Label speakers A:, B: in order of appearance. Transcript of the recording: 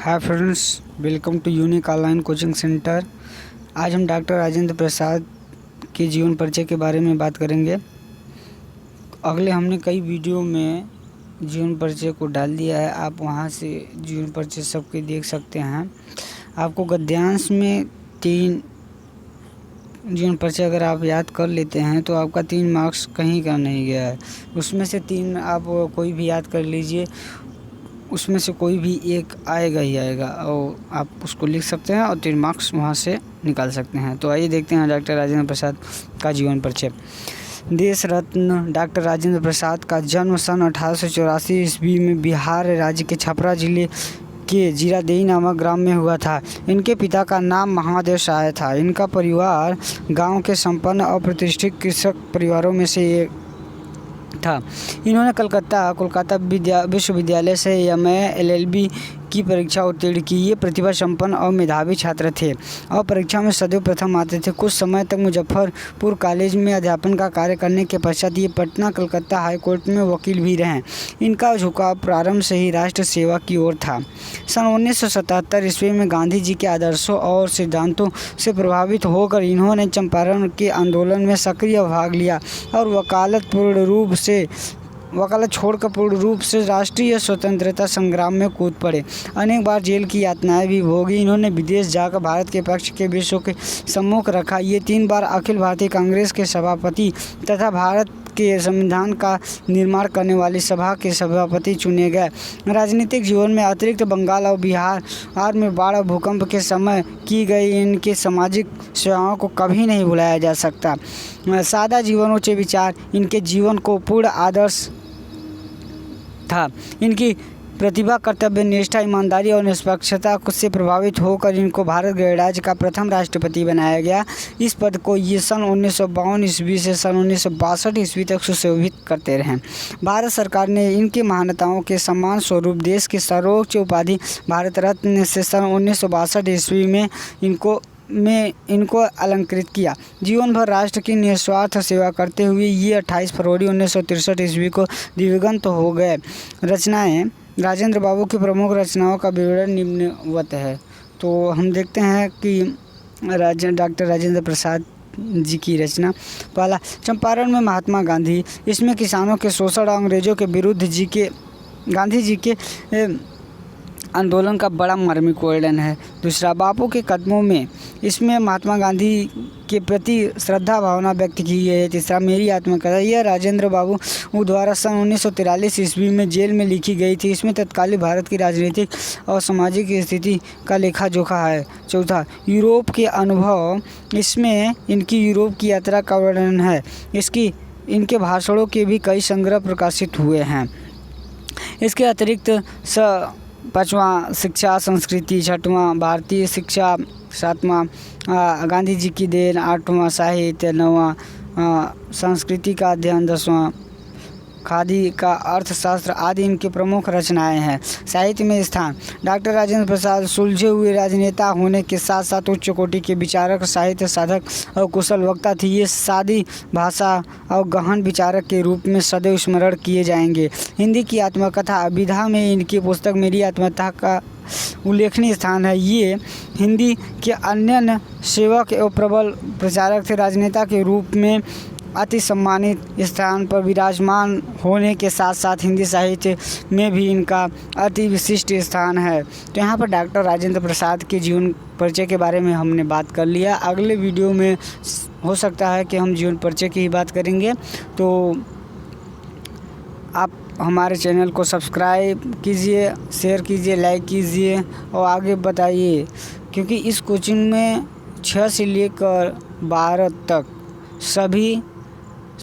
A: Hi friends, welcome to unique online coaching centre. आज हम doctor Rajendra Prasad के जीवन परिचय के बारे में बात करेंगे। अगले हमने कई वीडियो में जीवन परिचय को डाल दिया है, आप वहां से जीवन परिचय सबके देख सकते हैं। आपको गद्यांश में 3 जीवन परिचय अगर आप याद कर लेते हैं तो आपका 3 मार्क्स कहीं का नहीं गया है। उसमें से 3 आप कोई भी याद कर लीजिए, उसमें से कोई भी एक आएगा ही आएगा और आप उसको लिख सकते हैं और 3 मार्क्स वहाँ से निकाल सकते हैं। तो आइए देखते हैं डॉक्टर राजेंद्र प्रसाद का जीवन परिचय। देश रत्न डॉक्टर राजेंद्र प्रसाद का जन्म सन 1884 ईस्वी में बिहार राज्य के छपरा जिले के जीरादेई नामक ग्राम में हुआ था। इनके पिता का नाम महादेव सहाय था। इनका परिवार गांव के संपन्न और प्रतिष्ठित कृषक परिवारों में से एक था। इन्होंने कोलकाता विश्वविद्यालय से एमए एलएलबी की परीक्षा उत्तीर्ण की। ये प्रतिभा संपन्न और मेधावी छात्र थे और परीक्षा में सदैव प्रथम आते थे। कुछ समय तक मुजफ्फरपुर कॉलेज में अध्यापन का कार्य करने के पश्चात ये पटना कलकत्ता हाई कोर्ट में वकील भी रहे। इनका झुकाव प्रारंभ से ही राष्ट्र सेवा की ओर था। सन 1977 ईस्वी में गांधी जी के आदर्शों और सिद्धांतों से प्रभावित होकर इन्होंने चंपारण के आंदोलन में सक्रिय भाग लिया और वकालत छोड़कर पूर्ण रूप से राष्ट्रीय स्वतंत्रता संग्राम में कूद पड़े। अनेक बार जेल की यातनाएं भी भोगी। इन्होंने विदेश जाकर भारत के पक्ष के विश्व के सम्मुख रखा। ये 3 बार अखिल भारतीय कांग्रेस के सभापति तथा भारत के संविधान का निर्माण करने वाली सभा के सभापति चुने गए। राजनीतिक जीवन में अतिरिक्त बंगाल और बिहार में बाढ़ और भूकंप के समय की गई इनके सामाजिक सेवाओं को कभी नहीं भुलाया जा सकता। सादा जीवन उच्च विचार इनके जीवन को पूर्ण आदर्श था। इनकी प्रतिभा, कर्तव्य निष्ठा, ईमानदारी और निष्पक्षता से प्रभावित होकर इनको भारत गणराज्य का प्रथम राष्ट्रपति बनाया गया। इस पद को ये सन 1952 ईस्वी से सन 1962 ईस्वी तक सुशोभित करते रहे। भारत सरकार ने इनकी महानताओं के सम्मान स्वरूप देश की सर्वोच्च उपाधि भारत रत्न से सन 1962 ईस्वी में इनको अलंकृत किया। जीवन भर राष्ट्र की निस्वार्थ सेवा करते हुए ये 28 फरवरी 1963 ईस्वी को दिवंगत हो गए। रचनाएं राजेंद्र बाबू की प्रमुख रचनाओं का विवरण निम्नवत है। तो हम देखते हैं कि डॉक्टर राजेंद्र प्रसाद जी की रचना। पहला, चंपारण में महात्मा गांधी। इसमें किसानों के शोषण और अंग्रेजों के विरुद्ध गांधी जी के आंदोलन का बड़ा मार्मिक वर्णन है। दूसरा, बापू के कदमों में। इसमें महात्मा गांधी के प्रति श्रद्धा भावना व्यक्त की गई है। तीसरा, मेरी आत्मकथा। यह राजेंद्र बाबू द्वारा सन 1943 ईस्वी में जेल में लिखी गई थी। इसमें तत्कालीन भारत की राजनीतिक और सामाजिक स्थिति का लेखा जोखा है। चौथा, यूरोप के अनुभव। इसमें इनकी यूरोप की यात्रा का वर्णन है। इनके भाषणों के भी कई संग्रह प्रकाशित हुए हैं। इसके अतिरिक्त 5वां, शिक्षा संस्कृति। 6वां, भारतीय शिक्षा। 7वां, गांधी जी की देन। 8वां, साहित्य। 9वां, संस्कृति का अध्ययन। 10वां, खादी का अर्थशास्त्र आदि इनकी प्रमुख रचनाएं हैं। साहित्य में स्थान। डॉक्टर राजेंद्र प्रसाद सुलझे हुए राजनेता होने के साथ साथ उच्च कोटि के विचारक, साहित्य साधक और कुशल वक्ता थे। ये सादी भाषा और गहन विचारक के रूप में सदैव स्मरण किए जाएंगे। हिंदी की आत्मकथा अभिधा में इनकी पुस्तक मेरी आत्मकथा का उल्लेखनीय स्थान है। ये हिंदी के अन्य सेवक एवं प्रबल प्रचारक थे। राजनेता के रूप में अति सम्मानित स्थान पर विराजमान होने के साथ साथ हिंदी साहित्य में भी इनका अति विशिष्ट स्थान है। तो यहाँ पर डॉक्टर राजेंद्र प्रसाद के जीवन परिचय के बारे में हमने बात कर लिया। अगले वीडियो में हो सकता है कि हम जीवन परिचय की ही बात करेंगे। तो आप हमारे चैनल को सब्सक्राइब कीजिए, शेयर कीजिए, लाइक कीजिए और आगे बताइए, क्योंकि इस कोचिंग में 6 से लेकर 12 तक सभी